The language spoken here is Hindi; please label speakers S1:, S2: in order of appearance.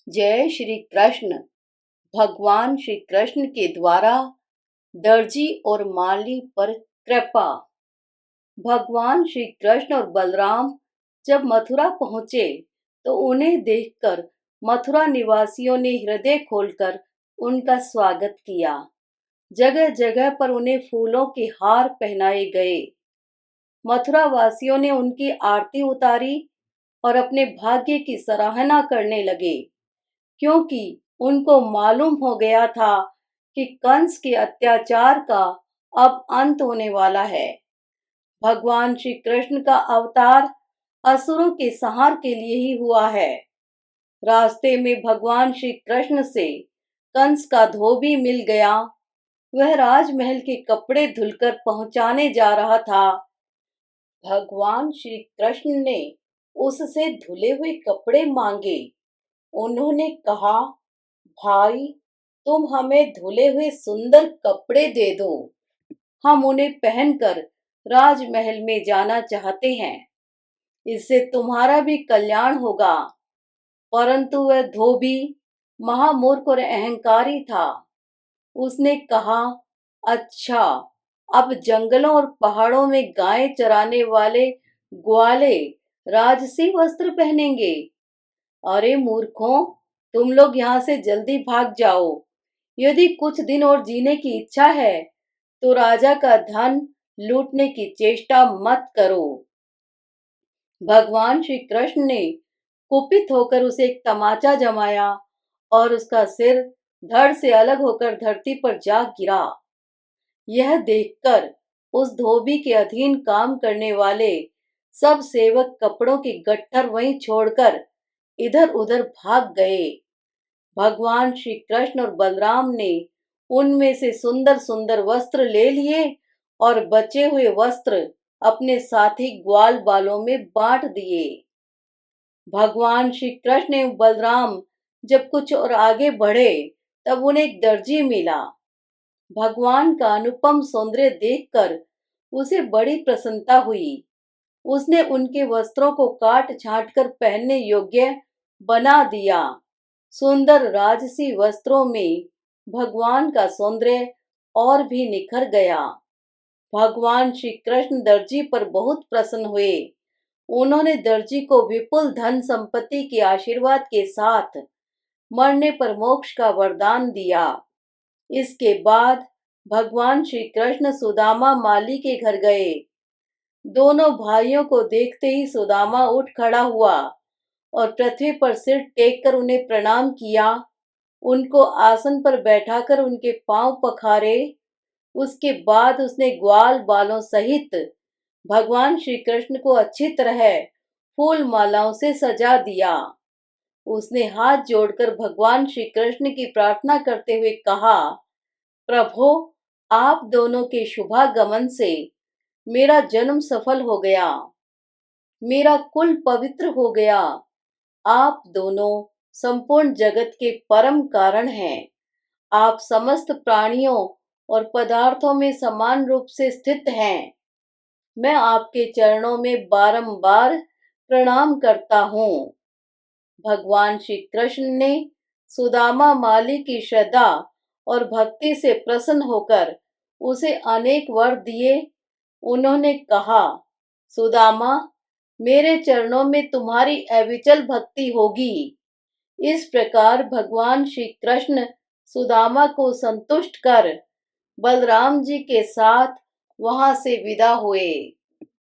S1: जय श्री कृष्ण। भगवान श्री कृष्ण के द्वारा दर्जी और माली पर कृपा। भगवान श्री कृष्ण और बलराम जब मथुरा पहुंचे तो उन्हें देखकर मथुरा निवासियों ने हृदय खोलकर उनका स्वागत किया। जगह जगह पर उन्हें फूलों के हार पहनाए गए। मथुरा वासियों ने उनकी आरती उतारी और अपने भाग्य की सराहना करने लगे, क्योंकि उनको मालूम हो गया था कि कंस के अत्याचार का अब अंत होने वाला है। भगवान श्री कृष्ण का अवतार असुरों के संहार के लिए ही हुआ है। रास्ते में भगवान श्री कृष्ण से कंस का धोबी मिल गया। वह राजमहल के कपड़े धुलकर पहुंचाने जा रहा था। भगवान श्री कृष्ण ने उससे धुले हुए कपड़े मांगे। उन्होंने कहा, भाई, तुम हमें धुले हुए सुंदर कपड़े दे दो। हम उन्हें पहनकर राजमहल में जाना चाहते हैं। इससे तुम्हारा भी कल्याण होगा। परंतु वह धोबी महामूर्ख और अहंकारी था। उसने कहा, अच्छा, अब जंगलों और पहाड़ों में गायें चराने वाले ग्वाले राजसी वस्त्र पहनेंगे। अरे मूर्खों, तुम लोग यहाँ से जल्दी भाग जाओ। यदि कुछ दिन और जीने की इच्छा है तो राजा का धन लूटने की चेष्टा मत करो। भगवान श्री कृष्ण ने कुपित होकर उसे एक तमाचा जमाया और उसका सिर धड़ से अलग होकर धरती पर जा गिरा। यह देखकर उस धोबी के अधीन काम करने वाले सब सेवक कपड़ों के गट्ठर वहीं छोड़कर इधर उधर भाग गए। भगवान श्री कृष्ण और बलराम ने उनमें से सुंदर सुंदर वस्त्र ले लिए और बचे हुए वस्त्र अपने साथी ग्वाल बालों में बांट दिए। भगवान श्री कृष्ण एवं बलराम जब कुछ और आगे बढ़े तब उन्हें एक दर्जी मिला। भगवान का अनुपम सौंदर्य देखकर उसे बड़ी प्रसन्नता हुई। उसने उनके वस्त्रों को काट छांट कर पहनने योग्य बना दिया। सुंदर राजसी वस्त्रों में भगवान का सौंदर्य और भी निखर गया। भगवान श्री कृष्ण दर्जी पर बहुत प्रसन्न हुए। उन्होंने दर्जी को विपुल धन संपत्ति के आशीर्वाद के साथ मरने पर मोक्ष का वरदान दिया। इसके बाद भगवान श्री कृष्ण सुदामा माली के घर गए। दोनों भाइयों को देखते ही सुदामा उठ खड़ा हुआ और पृथ्वी पर सिर टेक कर उन्हें प्रणाम किया। उनको आसन पर बैठाकर उनके पांव पखारे। उसके बाद उसने ग्वाल बालों सहित भगवान श्री कृष्ण को अच्छी तरह फूल मालाओं से सजा दिया। उसने हाथ जोड़कर भगवान श्री कृष्ण की प्रार्थना करते हुए कहा, प्रभु, आप दोनों के शुभागमन से मेरा जन्म सफल हो गया, मेरा कुल पवित्र हो गया। आप दोनों संपूर्ण जगत के परम कारण हैं। आप समस्त प्राणियों और पदार्थों में समान रूप से स्थित हैं। मैं आपके चरणों में बारंबार प्रणाम करता हूँ। भगवान श्री कृष्ण ने सुदामा माली की श्रद्धा और भक्ति से प्रसन्न होकर उसे अनेक वर दिए। उन्होंने कहा, सुदामा, मेरे चरणों में तुम्हारी अविचल भक्ति होगी। इस प्रकार भगवान श्री कृष्ण सुदामा को संतुष्ट कर बलराम जी के साथ वहां से विदा हुए।